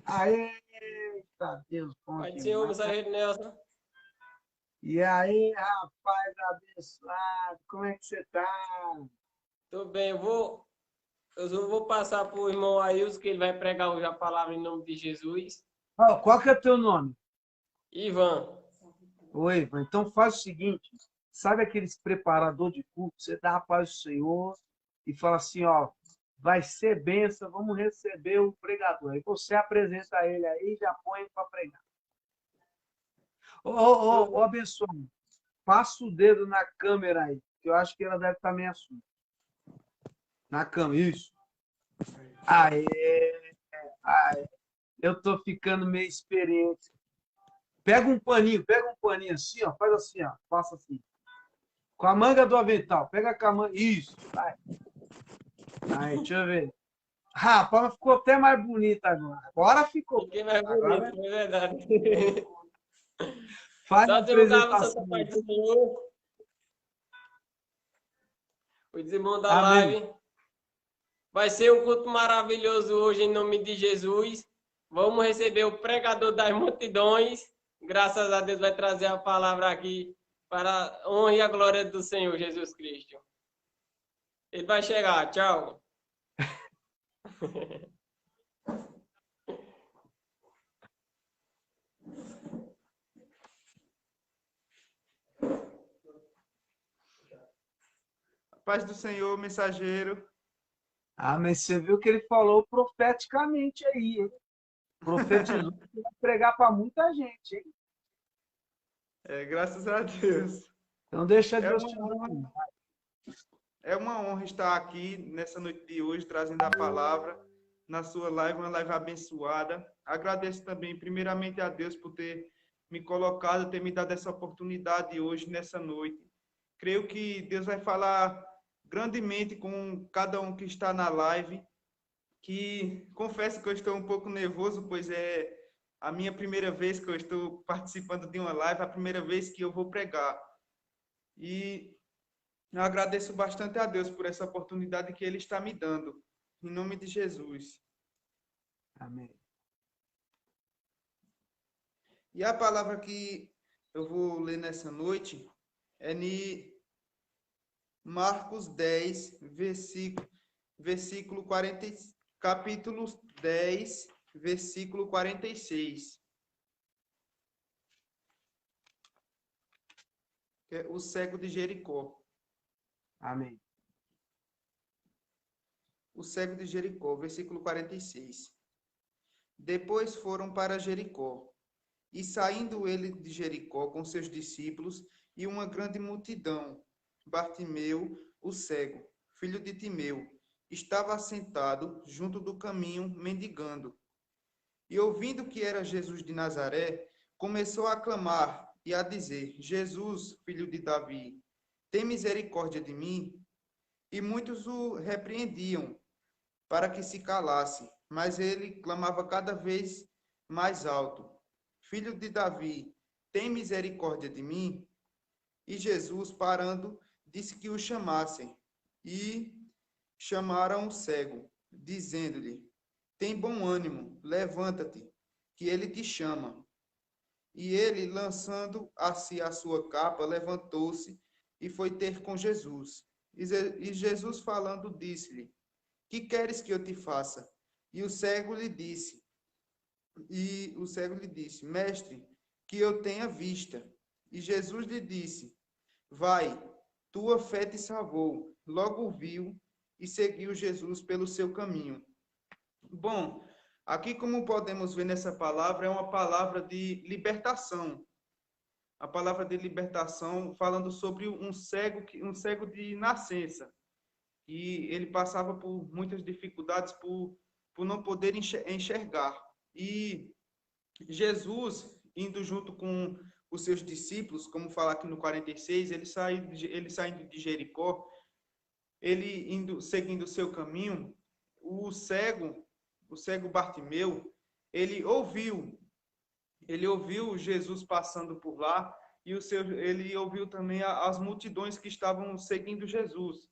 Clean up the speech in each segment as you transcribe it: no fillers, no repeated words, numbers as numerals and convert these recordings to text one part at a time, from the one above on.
Aê, tá, Deus, bom Pai do Senhor, demais. mensageiro Nelson. E aí, rapaz abençoado, como é que você tá? Tô bem, eu vou passar para o irmão Ailson, que ele vai pregar hoje a palavra em nome de Jesus. Ó, qual que é o teu nome? Ivan, Oi, Ivan. Então faz o seguinte, sabe aqueles preparador de culto? Você dá a paz do Senhor e fala assim, ó, vai ser bênção, vamos receber o pregador. Aí você apresenta ele aí e já põe para pregar. Ô, abençoado, passa o dedo na câmera aí, que eu acho que ela deve estar meio assunto. Na câmera, isso. Aê, aê. Eu tô ficando meio experiente. Pega um paninho assim, ó, faz assim, ó, passa assim. Com a manga do avental, pega com a manga, isso, vai. Aí, deixa eu ver. Rapaz, ficou até mais bonita agora. Agora ficou. fiquei mais bonito, Agora é verdade. faz a Só divulgava a Santa apresentação. Paz do Senhor. Os irmãos da Amém. live. Vai ser um culto maravilhoso hoje em nome de Jesus. Vamos receber o pregador das multidões. Graças a Deus vai trazer a palavra aqui para a honra e a glória do Senhor Jesus Cristo. Ele vai chegar. Tchau. Paz do Senhor, mensageiro. Mas você viu que ele falou profeticamente aí, hein? Profetizou que vai pregar para muita gente, hein? Graças a Deus. Então deixa É Deus te uma honra, usar. é uma honra estar aqui nessa noite de hoje, trazendo a palavra na sua live, uma live abençoada. Agradeço também, primeiramente, a Deus por ter me colocado, ter me dado essa oportunidade hoje, nessa noite. Creio que Deus vai falar grandemente com cada um que está na live, que confesso que eu estou um pouco nervoso, pois é a minha primeira vez que eu estou participando de uma live, a primeira vez que eu vou pregar. E eu agradeço bastante a Deus por essa oportunidade que Ele está me dando. Em nome de Jesus. Amém. E a palavra que eu vou ler nessa noite é em Marcos 10, versículo 40, capítulo 10, versículo 46. Que é o cego de Jericó. Amém. O cego de Jericó, versículo 46. Depois foram para Jericó. E saindo ele de Jericó com seus discípulos e uma grande multidão, Bartimeu, o cego, filho de Timeu, estava assentado junto do caminho, mendigando. E ouvindo que era Jesus de Nazaré, começou a clamar e a dizer: Jesus, filho de Davi, tem misericórdia de mim? E muitos o repreendiam para que se calasse, mas ele clamava cada vez mais alto: Filho de Davi, tem misericórdia de mim? E Jesus, parando, disse que o chamassem. E chamaram o cego, dizendo-lhe: Tem bom ânimo, levanta-te, que ele te chama. E ele, lançando a si a sua capa, levantou-se e foi ter com Jesus. E Jesus, falando, disse-lhe: Que queres que eu te faça? E o cego lhe disse: Mestre, que eu tenha vista. E Jesus lhe disse: Vai, tua fé te salvou. Logo viu e seguiu Jesus pelo seu caminho. Bom, aqui como podemos ver nessa palavra, é uma palavra de libertação. A palavra de libertação falando sobre um cego de nascença. E ele passava por muitas dificuldades por não poder enxergar. E Jesus, indo junto com os seus discípulos, como fala aqui no 46, ele saindo de Jericó, ele indo, seguindo o seu caminho, o cego Bartimeu, ele ouviu Jesus passando por lá, e ele ouviu também as multidões que estavam seguindo Jesus.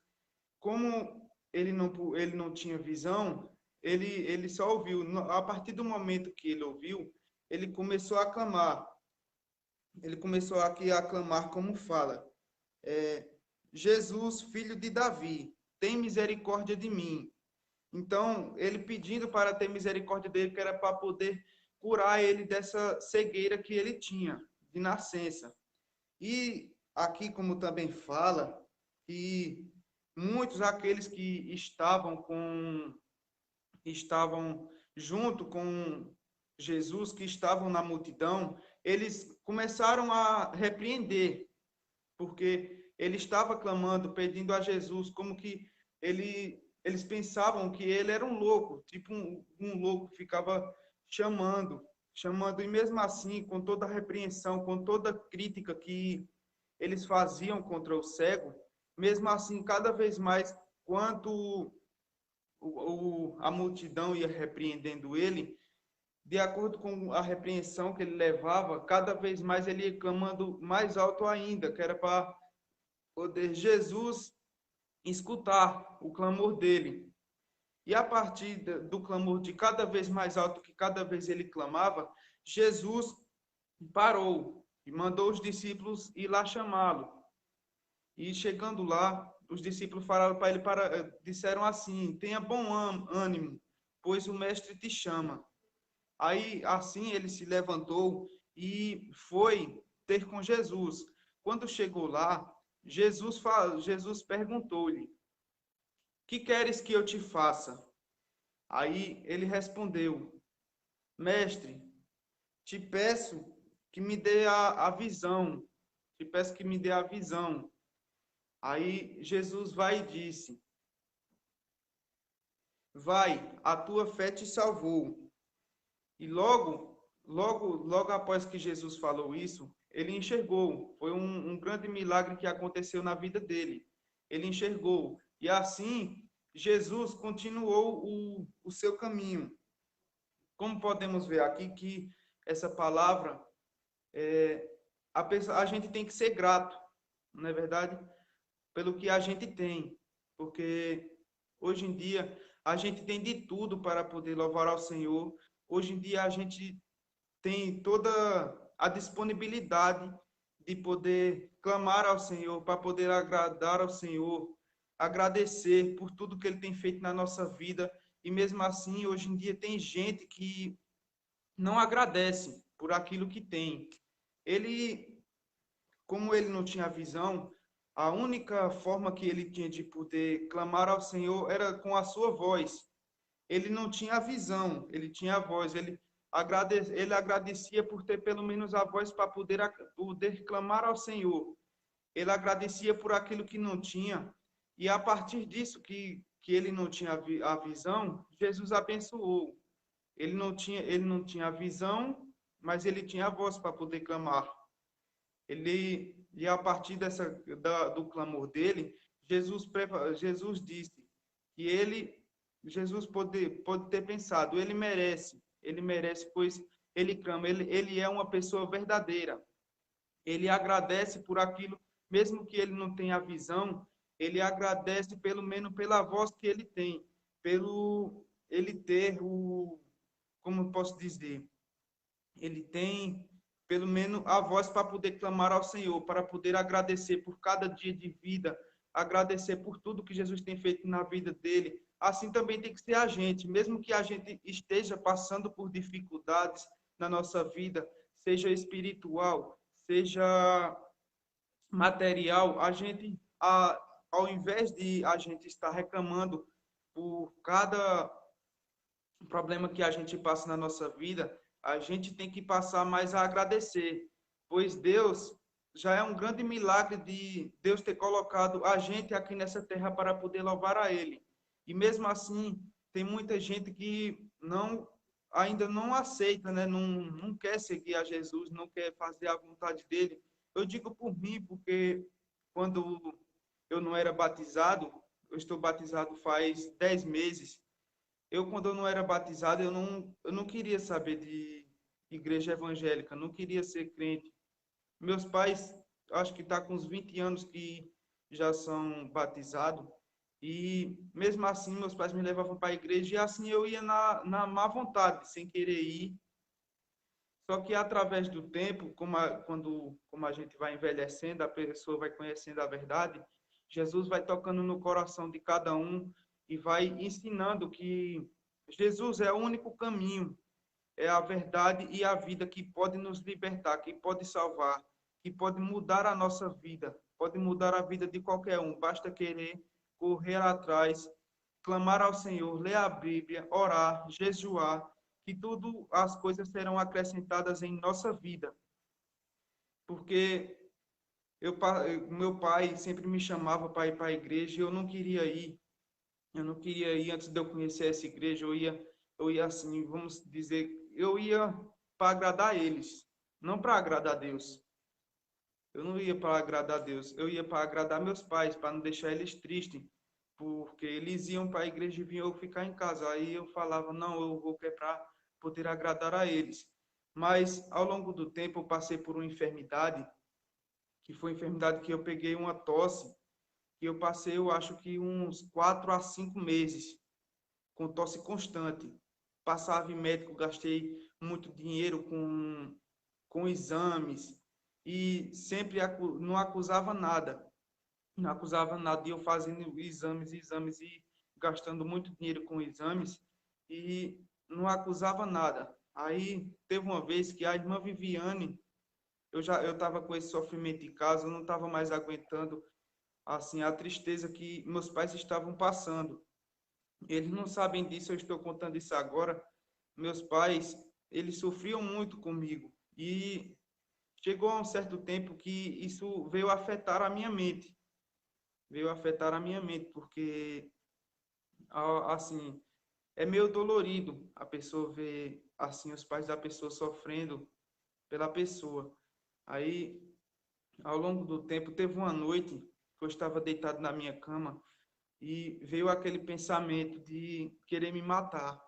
Como ele não tinha visão, ele só ouviu. A partir do momento que ele ouviu, ele começou a clamar. Ele começou aqui a clamar como fala. Jesus, filho de Davi, tem misericórdia de mim. Então, ele pedindo para ter misericórdia dele, que era para poder curar ele dessa cegueira que ele tinha, de nascença. E aqui, como também fala, que muitos aqueles que estavam junto com Jesus, que estavam na multidão, eles começaram a repreender, porque ele estava clamando, pedindo a Jesus, como que eles pensavam que ele era um louco, tipo um louco, ficava chamando, e mesmo assim, com toda a repreensão, com toda a crítica que eles faziam contra o cego, mesmo assim, cada vez mais, quanto a multidão ia repreendendo ele, de acordo com a repreensão que ele levava, cada vez mais ele ia clamando mais alto ainda, que era para poder Jesus escutar o clamor dele. E a partir do clamor de cada vez mais alto, que cada vez ele clamava, Jesus parou e mandou os discípulos ir lá chamá-lo. E chegando lá, os discípulos falaram para ele, disseram assim: tenha bom ânimo, pois o mestre te chama. Aí, assim, ele se levantou e foi ter com Jesus. Quando chegou lá, Jesus perguntou-lhe: que queres que eu te faça? Aí ele respondeu: mestre, te peço que me dê a visão. Te peço que me dê a visão. Aí Jesus vai e disse: vai, a tua fé te salvou. E logo após que Jesus falou isso, ele enxergou. Foi um grande milagre que aconteceu na vida dele. Ele enxergou. E assim, Jesus continuou o seu caminho. Como podemos ver aqui que essa palavra, a gente tem que ser grato, não é verdade? Pelo que a gente tem. Porque hoje em dia a gente tem de tudo para poder louvar ao Senhor. Hoje em dia a gente tem toda a disponibilidade de poder clamar ao Senhor, para poder agradar ao Senhor, agradecer por tudo que Ele tem feito na nossa vida. E mesmo assim, hoje em dia tem gente que não agradece por aquilo que tem. Como ele não tinha visão, a única forma que ele tinha de poder clamar ao Senhor era com a sua voz. Ele não tinha a visão, ele tinha a voz. Ele agradecia por ter pelo menos a voz para poder clamar ao Senhor. Ele agradecia por aquilo que não tinha. E a partir disso que ele não tinha a visão, Jesus abençoou. Ele não tinha a visão, mas ele tinha a voz para poder clamar. E a partir do clamor dele, Jesus disse que Jesus pode ter pensado, ele merece, pois ele clama, ele é uma pessoa verdadeira. Ele agradece por aquilo, mesmo que ele não tenha a visão, ele agradece pelo menos pela voz que ele tem, pelo ele ter como posso dizer, ele tem pelo menos a voz para poder clamar ao Senhor, para poder agradecer por cada dia de vida, agradecer por tudo que Jesus tem feito na vida dele. Assim também tem que ser a gente, mesmo que a gente esteja passando por dificuldades na nossa vida, seja espiritual, seja material, ao invés de a gente estar reclamando por cada problema que a gente passa na nossa vida, a gente tem que passar mais a agradecer, pois Deus já é um grande milagre de Deus ter colocado a gente aqui nessa terra para poder louvar a Ele. E mesmo assim, tem muita gente que ainda não aceita, né? Não quer seguir a Jesus, não quer fazer a vontade dele. Eu digo por mim, porque quando eu não era batizado, eu estou batizado faz 10 meses, quando eu não era batizado, eu não queria saber de igreja evangélica, não queria ser crente. Meus pais, acho que está com uns 20 anos que já são batizados, E mesmo assim, meus pais me levavam para a igreja e assim eu ia na má vontade, sem querer ir. Só que através do tempo, como a gente vai envelhecendo, a pessoa vai conhecendo a verdade, Jesus vai tocando no coração de cada um e vai ensinando que Jesus é o único caminho, é a verdade e a vida que pode nos libertar, que pode salvar, que pode mudar a nossa vida, pode mudar a vida de qualquer um. Basta querer correr atrás, clamar ao Senhor, ler a Bíblia, orar, jejuar, que tudo as coisas serão acrescentadas em nossa vida. Porque meu pai sempre me chamava para ir para a igreja e eu não queria ir. Eu não queria ir antes de eu conhecer essa igreja. Eu ia assim, vamos dizer, eu ia para agradar eles, não para agradar a Deus. Eu não ia para agradar a Deus, eu ia para agradar meus pais, para não deixar eles tristes, porque eles iam para a igreja e vinham eu ficar em casa. Aí eu falava, não, eu vou para poder agradar a eles. Mas ao longo do tempo eu passei por uma enfermidade, que foi a enfermidade que eu peguei uma tosse, que eu passei, eu acho que uns 4 a 5 meses com tosse constante. Passava em médico, gastei muito dinheiro com exames e sempre não acusava nada. Não acusava nada e eu fazendo exames e gastando muito dinheiro com exames e não acusava nada. Aí teve uma vez que a irmã Viviane, eu estava com esse sofrimento em casa, eu não estava mais aguentando assim a tristeza que meus pais estavam passando. Eles não sabem disso, eu estou contando isso agora. Meus pais, eles sofriam muito comigo e chegou a um certo tempo que isso veio afetar a minha mente. Veio afetar a minha mente, porque assim, é meio dolorido a pessoa ver assim os pais da pessoa sofrendo pela pessoa. Aí, ao longo do tempo, teve uma noite que eu estava deitado na minha cama e veio aquele pensamento de querer me matar.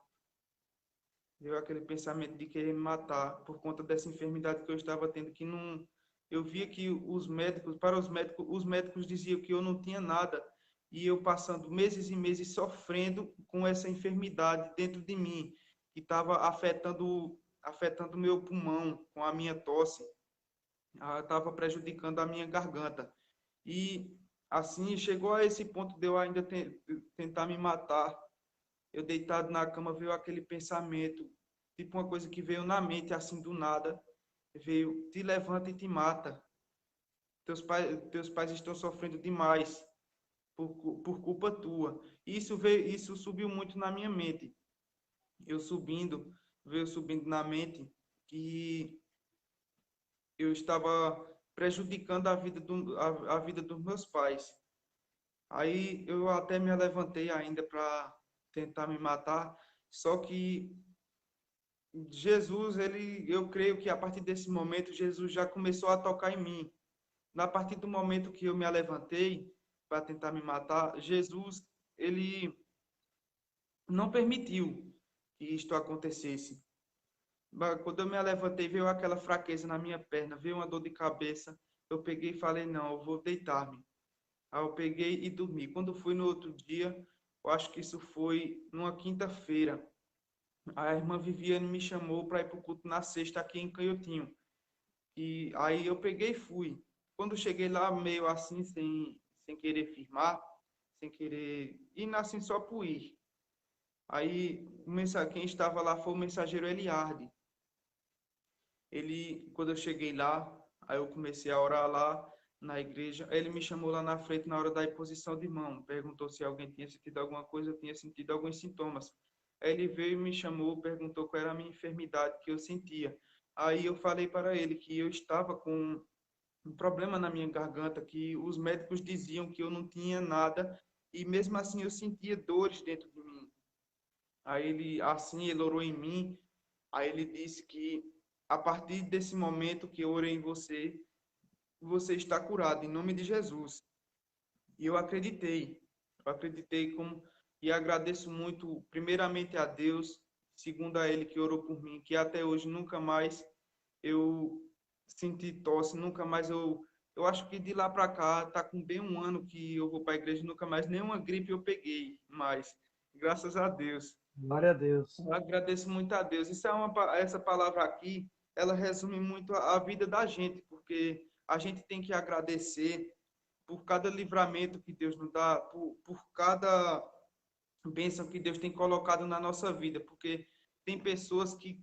Veio aquele pensamento de querer me matar por conta dessa enfermidade que eu estava tendo, que não, eu via que os médicos diziam que eu não tinha nada, e eu passando meses e meses sofrendo com essa enfermidade dentro de mim, que estava afetando o meu pulmão, com a minha tosse, estava prejudicando a minha garganta. E assim chegou a esse ponto de eu ainda tentar me matar. Eu deitado na cama, veio aquele pensamento, tipo uma coisa que veio na mente assim do nada, veio: te levanta e te mata. Teus pais estão sofrendo demais por culpa tua. Isso subiu muito na minha mente. Veio subindo na mente que eu estava prejudicando a vida dos meus pais. Aí eu até me levantei ainda para tentar me matar, só que Jesus, eu creio que a partir desse momento, Jesus já começou a tocar em mim. Na partir do momento que eu me levantei para tentar me matar, Jesus, ele não permitiu que isto acontecesse. Mas quando eu me levantei, veio aquela fraqueza na minha perna, veio uma dor de cabeça. Eu peguei e falei, não, eu vou deitar-me. Aí eu peguei e dormi. Quando fui no outro dia, eu acho que isso foi numa quinta-feira, a irmã Viviane me chamou para ir para o culto na sexta aqui em Canhotinho. E aí eu peguei e fui. Quando cheguei lá, meio assim, sem querer firmar, sem querer ir assim só por ir. Aí quem estava lá foi o mensageiro Eliardi. Quando eu cheguei lá, aí eu comecei a orar lá na igreja. Ele me chamou lá na frente na hora da imposição de mão. Perguntou se alguém tinha sentido alguma coisa, eu tinha sentido alguns sintomas. Aí ele veio e me chamou, perguntou qual era a minha enfermidade que eu sentia. Aí eu falei para ele que eu estava com um problema na minha garganta, que os médicos diziam que eu não tinha nada, e mesmo assim eu sentia dores dentro de mim. Aí ele orou em mim, aí ele disse que a partir desse momento que eu orei em você, você está curado, em nome de Jesus. E eu acreditei e agradeço muito, primeiramente a Deus, segundo a Ele que orou por mim, que até hoje nunca mais eu senti tosse, nunca mais eu eu acho que de lá para cá tá com bem um ano que eu vou para a igreja e nunca mais nenhuma gripe eu peguei mais. Graças a Deus. Glória a Deus. Eu agradeço muito a Deus. Essa palavra aqui, ela resume muito a vida da gente, porque a gente tem que agradecer por cada livramento que Deus nos dá, por cada bênção que Deus tem colocado na nossa vida, porque tem pessoas que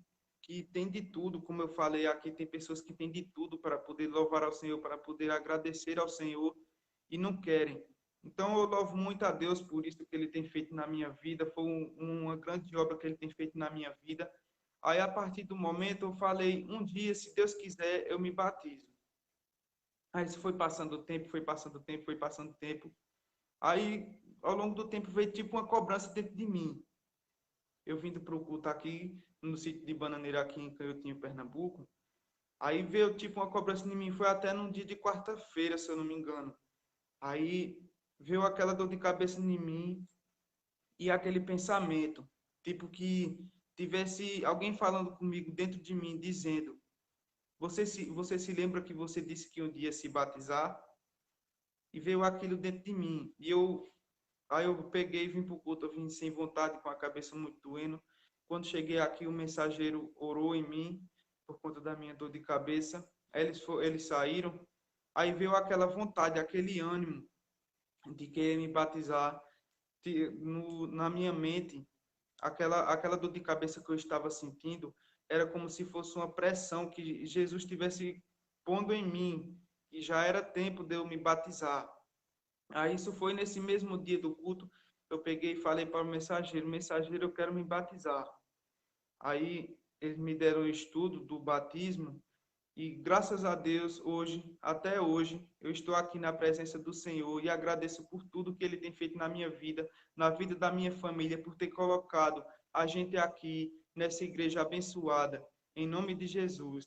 têm de tudo, como eu falei aqui, tem pessoas que têm de tudo para poder louvar ao Senhor, para poder agradecer ao Senhor e não querem. Então eu louvo muito a Deus por isso que Ele tem feito na minha vida, foi uma grande obra que Ele tem feito na minha vida. Aí a partir do momento eu falei, um dia, se Deus quiser, eu me batizo. Aí isso foi passando o tempo, foi passando o tempo, foi passando o tempo. Aí, ao longo do tempo, veio tipo uma cobrança dentro de mim. Eu vindo para o culto aqui, no sítio de Bananeira, aqui em Canhotinho, Pernambuco. Aí veio tipo uma cobrança em mim, foi até num dia de quarta-feira, se eu não me engano. Aí veio aquela dor de cabeça em mim e aquele pensamento, tipo que tivesse alguém falando comigo dentro de mim, dizendo: você se lembra que você disse que um dia se batizar? E veio aquilo dentro de mim. Aí eu peguei e vim para o culto, eu vim sem vontade, com a cabeça muito doendo. Quando cheguei aqui, o mensageiro orou em mim, por conta da minha dor de cabeça. Aí eles saíram. Aí veio aquela vontade, aquele ânimo de querer me batizar. Na minha mente, aquela dor de cabeça que eu estava sentindo, era como se fosse uma pressão que Jesus estivesse pondo em mim, que já era tempo de eu me batizar. Aí isso foi nesse mesmo dia do culto, eu peguei e falei para o mensageiro, eu quero me batizar. Aí eles me deram o estudo do batismo e graças a Deus, hoje, até hoje, eu estou aqui na presença do Senhor e agradeço por tudo que Ele tem feito na minha vida, na vida da minha família, por ter colocado a gente aqui nessa igreja abençoada, em nome de Jesus.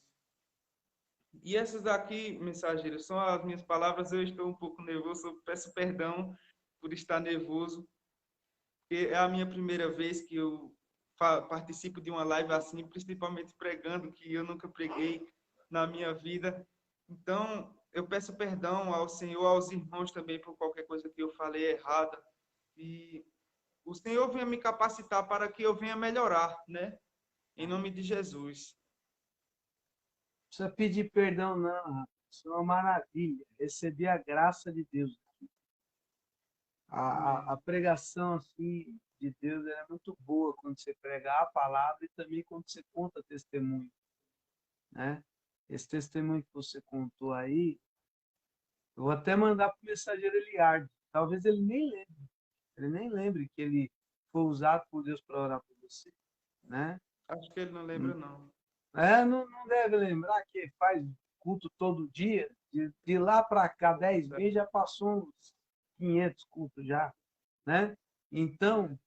E essas daqui, mensageiros, são as minhas palavras. Eu estou um pouco nervoso, eu peço perdão por estar nervoso, porque é a minha primeira vez que eu participo de uma live assim, principalmente pregando, que eu nunca preguei na minha vida. Então, eu peço perdão ao Senhor, aos irmãos também por qualquer coisa que eu falei errada. E o Senhor venha me capacitar para que eu venha melhorar, né? Em nome de Jesus. Não precisa pedir perdão, não, rapaz. Isso é uma maravilha. Receber a graça de Deus. A Amém. pregação assim, de Deus é muito boa quando você pregar a palavra e também quando você conta testemunho, né? Esse testemunho que você contou aí, eu vou até mandar para o mensageiro Eliardo. Talvez ele nem lembre que ele foi usado por Deus para orar por você, né? Acho que ele não lembra, não. Não deve lembrar que faz culto todo dia. De lá para cá, 10 meses, já passou uns 500 cultos já, né? Então,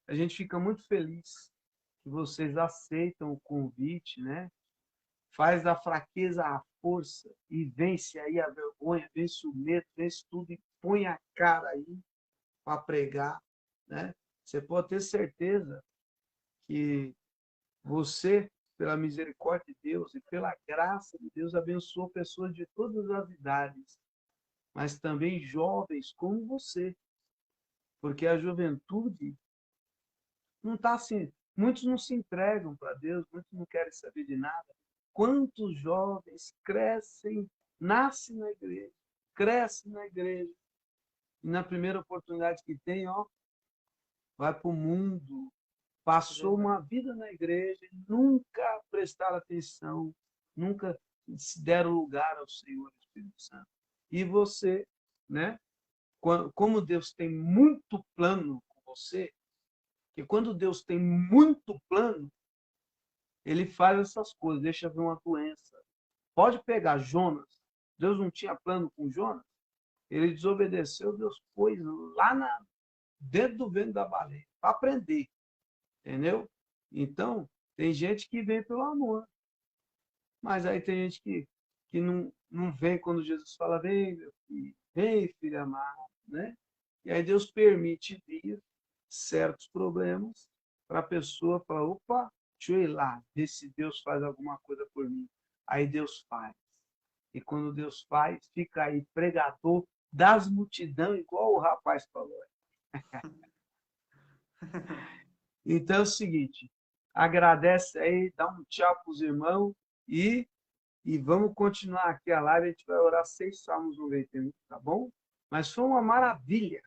a gente fica muito feliz que vocês aceitam o convite, né? Faz da fraqueza a força e vence aí a vergonha, vence o medo, vence tudo e põe a cara aí para pregar, né? Você pode ter certeza que você, pela misericórdia de Deus e pela graça de Deus, abençoou pessoas de todas as idades, mas também jovens como você, porque a juventude não está assim. Muitos não se entregam para Deus, muitos não querem saber de nada. Quantos jovens crescem, nascem na igreja, crescem na igreja, e na primeira oportunidade que tem, ó, vai para o mundo, passou uma vida na igreja, nunca prestaram atenção, nunca se deram lugar ao Senhor Espírito Santo. E você, né? Como Deus tem muito plano com você, que quando Deus tem muito plano, ele faz essas coisas, deixa vir uma doença. Pode pegar Jonas. Deus não tinha plano com Jonas. Ele desobedeceu, Deus pôs lá dentro do ventre da baleia, para aprender. Entendeu? Então, tem gente que vem pelo amor. Mas aí tem gente que não vem quando Jesus fala, vem, meu filho, vem, filho amado, né? E aí Deus permite vir certos problemas para a pessoa falar, opa, deixa eu ir lá, ver se Deus faz alguma coisa por mim. Aí Deus faz. E quando Deus faz, fica aí pregador das multidões, igual o rapaz falou. Então é o seguinte, agradece aí, dá um tchau para os irmãos e vamos continuar aqui a live. A gente vai orar 6 Salmos 91, tá bom? Mas foi uma maravilha.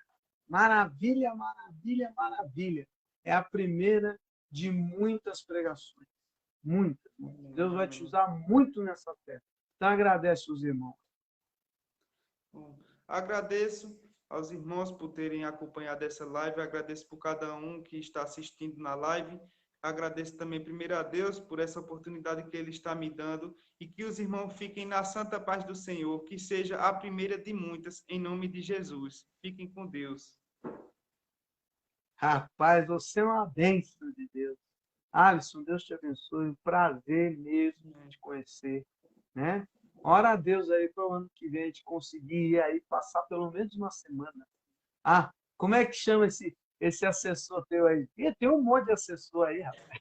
Maravilha, maravilha, maravilha. É a primeira de muitas pregações. Muitas. Deus vai te usar muito nessa terra. Então agradece os irmãos. Agradeço aos irmãos por terem acompanhado essa live. Agradeço por cada um que está assistindo na live. Agradeço também primeiro a Deus por essa oportunidade que Ele está me dando e que os irmãos fiquem na santa paz do Senhor, que seja a primeira de muitas, em nome de Jesus. Fiquem com Deus. Rapaz, você é uma bênção de Deus. Alisson, Deus te abençoe. Um prazer mesmo te conhecer, né? Ora a Deus aí para o ano que vem a gente conseguir ir aí passar pelo menos uma semana. Ah, como é que chama esse assessor teu aí? Tem um monte de assessor aí, rapaz.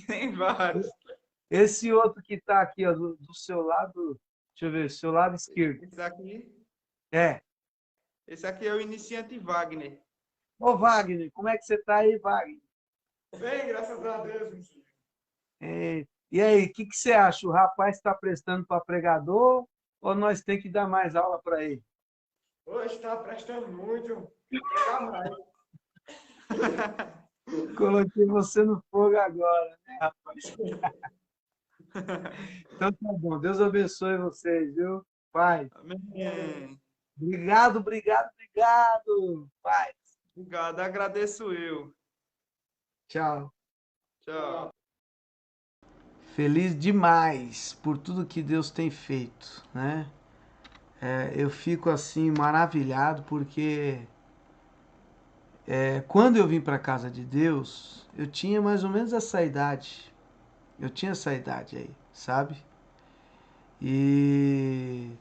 Tem vários. Esse outro que está aqui, ó, do seu lado, deixa eu ver, seu lado esquerdo. Esse aqui? É. Esse aqui é o iniciante Wagner. Ô, Wagner, como é que você está aí, Wagner? Bem, graças a Deus. E aí, o que você acha? O rapaz está prestando para pregador ou nós temos que dar mais aula para ele? Hoje está prestando muito. Dá mais. Coloquei você no fogo agora, né, rapaz? Então tá bom. Deus abençoe vocês, viu? Pai. Amém. Obrigado, obrigado, obrigado. Pai. Obrigado, agradeço eu. Tchau. Tchau. Feliz demais por tudo que Deus tem feito, né? Eu fico assim maravilhado porque quando eu vim para a casa de Deus, eu tinha mais ou menos essa idade. Eu tinha essa idade aí, sabe? E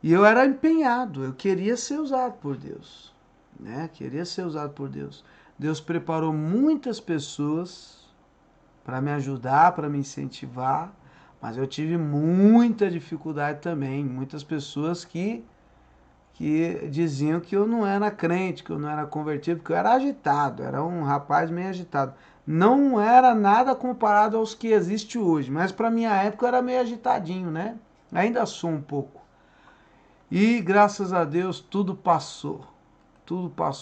eu era empenhado, eu queria ser usado por Deus, né? Queria ser usado por Deus. Deus preparou muitas pessoas para me ajudar, para me incentivar, mas eu tive muita dificuldade também. Muitas pessoas que diziam que eu não era crente, que eu não era convertido, porque eu era agitado, era um rapaz meio agitado. Não era nada comparado aos que existe hoje, mas para minha época eu era meio agitadinho, né? Ainda sou um pouco. E graças a Deus tudo passou. Tudo passou.